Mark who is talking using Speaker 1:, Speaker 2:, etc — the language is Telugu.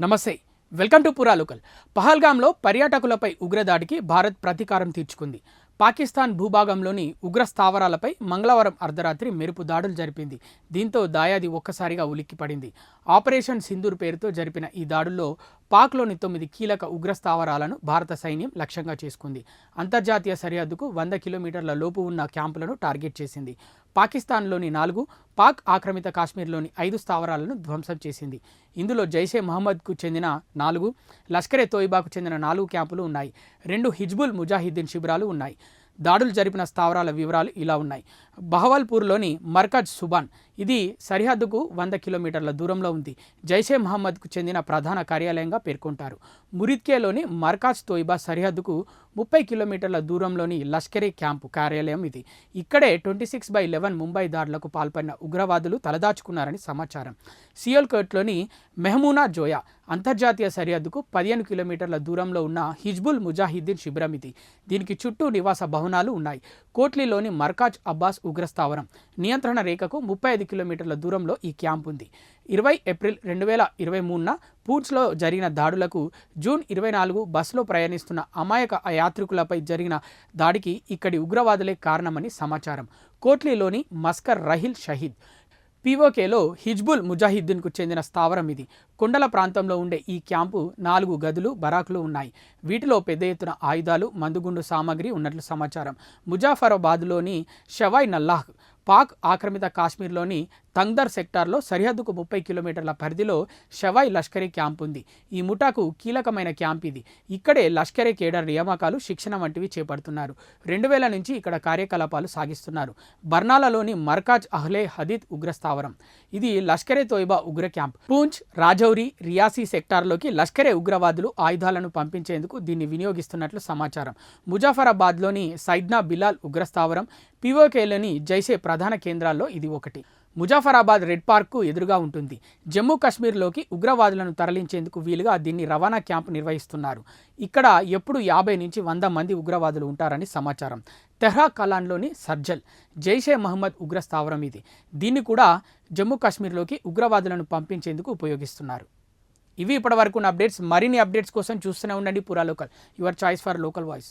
Speaker 1: నమస్తే, వెల్కమ్ టు పురా లోకల్. పహల్గామ్లో పర్యాటకులపై ఉగ్రదాడికి భారత్ ప్రతీకారం తీర్చుకుంది. పాకిస్తాన్ భూభాగంలోని ఉగ్ర స్థావరాలపై మంగళవారం అర్ధరాత్రి మెరుపు దాడులు జరిపింది. దీంతో దాయాది ఒక్కసారిగా ఉలిక్కిపడింది. ఆపరేషన్ సింధూర్ పేరుతో జరిపిన ఈ దాడుల్లో పాక్లోని 9 కీలక ఉగ్ర స్థావరాలను భారత సైన్యం లక్ష్యంగా చేసుకుంది. అంతర్జాతీయ సరిహద్దుకు 100 కిలోమీటర్ల లోపు ఉన్న క్యాంపులను టార్గెట్ చేసింది. పాకిస్తాన్లోని 4, పాక్ ఆక్రమిత కాశ్మీర్లోని 5 స్థావరాలను ధ్వంసం చేసింది. ఇందులో జైషే మహమ్మద్కు చెందిన 4, లష్కరే తోయిబాకు చెందిన 4 క్యాంపులు ఉన్నాయి. 2 హిజ్బుల్ ముజాహిద్దీన్ శిబిరాలు ఉన్నాయి. దాడులు జరిపిన స్థావరాల వివరాలు ఇలా ఉన్నాయి. బహవల్పూర్లోని మర్కజ్ సుబాన్, ఇది సరిహద్దుకు 100 కిలోమీటర్ల దూరంలో ఉంది. జైషే మహమ్మద్కు చెందిన ప్రధాన కార్యాలయంగా పేర్కొంటారు. మురిద్కేలోని మర్కజ్ తోయిబా సరిహద్దుకు 30 కిలోమీటర్ల దూరంలోని లష్కరే క్యాంపు కార్యాలయం ఇది. ఇక్కడే 26/11 ముంబై దాడులకు పాల్పడిన ఉగ్రవాదులు తలదాచుకున్నారని సమాచారం. సియోల్కోట్లోని మెహమూనా జోయా అంతర్జాతీయ సరిహద్దుకు 15 కిలోమీటర్ల దూరంలో ఉన్న హిజ్బుల్ ముజాహిద్దీన్ శిబిరం ఇది. దీనికి చుట్టూ నివాస భవనాలు ఉన్నాయి. కోట్లీలోని మర్కాజ్ అబ్బాస్ ఉగ్రస్థావరం నియంత్రణ రేఖకు 35 కిలోమీటర్ల దూరంలో ఈ క్యాంప్ ఉంది. 20 ఏప్రిల్ 2023న పూంచ్లో జరిగిన దాడులకు జూన్ 24 బస్సులో ప్రయాణిస్తున్న అమాయక యాత్రికులపై జరిగిన దాడికి ఇక్కడి ఉగ్రవాదులే కారణమని సమాచారం. కోట్లీలోని మస్కర్ రహిల్ షహీద్ పీఓకేలో హిజ్బుల్ ముజాహిద్దీన్కు చెందిన స్థావరం ఇది. కొండల ప్రాంతంలో ఉండే ఈ క్యాంపు 4 గదులు, బరాకులు ఉన్నాయి. వీటిలో పెద్ద ఎత్తున ఆయుధాలు, మందుగుండు సామాగ్రి ఉన్నట్లు సమాచారం. ముజాఫరాబాద్లోని షవాయ్ నల్లాహ్, పాక్ ఆక్రమిత కాశ్మీర్లోని తంగ్దర్ సెక్టార్లో సరిహద్దుకు 30 కిలోమీటర్ల పరిధిలో షవాయ్ లష్కరే క్యాంప్ ఉంది. ఈ ముఠాకు కీలకమైన క్యాంప్ ఇది. ఇక్కడే లష్కరే కేడర్ నియామకాలు, శిక్షణ వంటివి చేపడుతున్నారు. 2000 నుంచి ఇక్కడ కార్యకలాపాలు సాగిస్తున్నారు. బర్నాలలోని మర్కాజ్ అహ్లే హదీద్ ఉగ్రస్థావరం, ఇది లష్కరే తోయిబా ఉగ్ర క్యాంప్. పూంచ్, రాజౌరి, రియాసీ సెక్టార్లోకి లష్కరే ఉగ్రవాదులు ఆయుధాలను పంపించేందుకు దీన్ని వినియోగిస్తున్నట్లు సమాచారం. ముజాఫరాబాద్లోని సైద్నా బిలాల్ ఉగ్రస్థావరం, పీఓకేలోని జైషే ప్రధాన కేంద్రాల్లో ఇది ఒకటి. ముజాఫరాబాద్ రెడ్ పార్క్కు ఎదురుగా ఉంటుంది. జమ్మూ కాశ్మీర్లోకి ఉగ్రవాదులను తరలించేందుకు వీలుగా దీన్ని రవాణా క్యాంపు నిర్వహిస్తున్నారు. ఇక్కడ ఎప్పుడు 50 నుంచి 100 మంది ఉగ్రవాదులు ఉంటారని సమాచారం. తెహ్రా కలాన్లోని సర్జల్ జైషే మహమ్మద్ ఉగ్రస్థావరం ఇది. దీన్ని కూడా జమ్మూ కాశ్మీర్లోకి ఉగ్రవాదులను పంపించేందుకు ఉపయోగిస్తున్నారు. ఇవి ఇప్పటివరకు ఉన్న అప్డేట్స్. మరిన్ని అప్డేట్స్ కోసం చూస్తూనే ఉండండి పురా local, your choice for local voice.